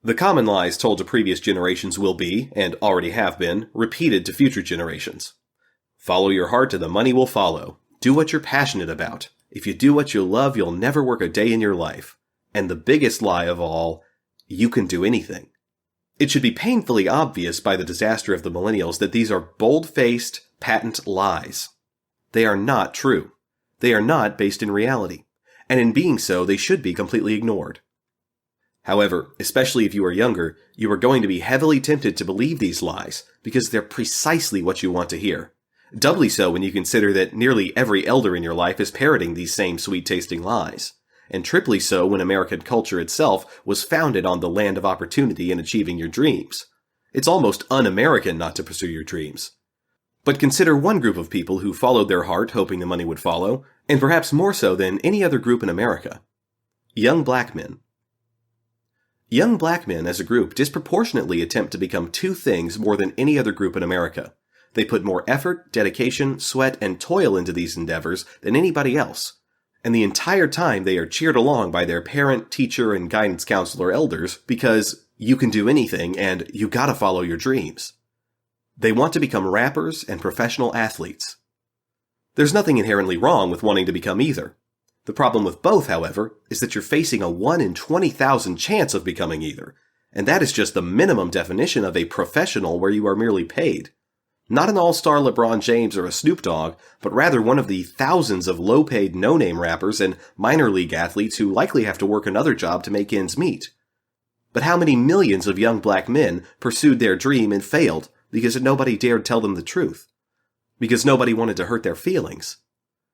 The common lies told to previous generations will be, and already have been, repeated to future generations. Follow your heart and the money will follow. Do what you're passionate about. If you do what you love, you'll never work a day in your life. And the biggest lie of all, you can do anything. It should be painfully obvious by the disaster of the millennials that these are bold-faced, patent lies. They are not true. They are not based in reality. And in being so, they should be completely ignored. However, especially if you are younger, you are going to be heavily tempted to believe these lies because they're precisely what you want to hear. Doubly so when you consider that nearly every elder in your life is parroting these same sweet-tasting lies. And triply so when American culture itself was founded on the land of opportunity in achieving your dreams. It's almost un-American not to pursue your dreams. But consider one group of people who followed their heart hoping the money would follow, and perhaps more so than any other group in America. Young black men. Young black men as a group disproportionately attempt to become two things more than any other group in America. They put more effort, dedication, sweat, and toil into these endeavors than anybody else. And the entire time they are cheered along by their parent, teacher, and guidance counselor elders because you can do anything and you gotta follow your dreams. They want to become rappers and professional athletes. There's nothing inherently wrong with wanting to become either. The problem with both, however, is that you're facing a 1 in 20,000 chance of becoming either, and that is just the minimum definition of a professional where you are merely paid. Not an all-star LeBron James or a Snoop Dogg, but rather one of the thousands of low-paid no-name rappers and minor league athletes who likely have to work another job to make ends meet. But how many millions of young black men pursued their dream and failed because nobody dared tell them the truth? Because nobody wanted to hurt their feelings?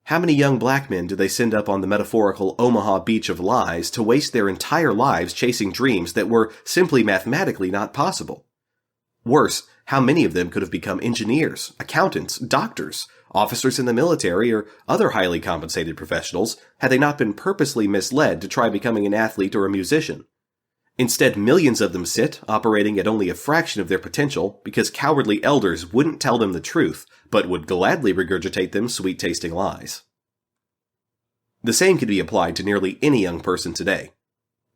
How many young black men do they send up on the metaphorical Omaha beach of lies to waste their entire lives chasing dreams that were simply mathematically not possible? Worse, how many of them could have become engineers, accountants, doctors, officers in the military, or other highly compensated professionals had they not been purposely misled to try becoming an athlete or a musician? Instead, millions of them sit, operating at only a fraction of their potential because cowardly elders wouldn't tell them the truth, but would gladly regurgitate them sweet-tasting lies. The same can be applied to nearly any young person today.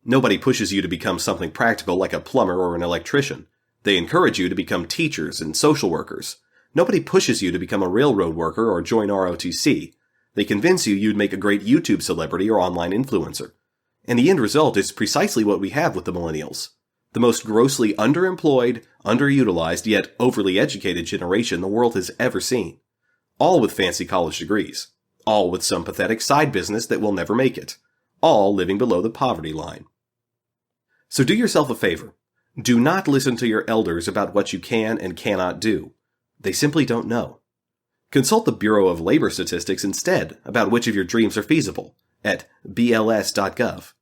Nobody pushes you to become something practical like a plumber or an electrician. They encourage you to become teachers and social workers. Nobody pushes you to become a railroad worker or join ROTC. They convince you you'd make a great YouTube celebrity or online influencer. And the end result is precisely what we have with the millennials. The most grossly underemployed, underutilized, yet overly educated generation the world has ever seen. All with fancy college degrees. All with some pathetic side business that will never make it. All living below the poverty line. So do yourself a favor. Do not listen to your elders about what you can and cannot do. They simply don't know. Consult the Bureau of Labor Statistics instead about which of your dreams are feasible at bls.gov.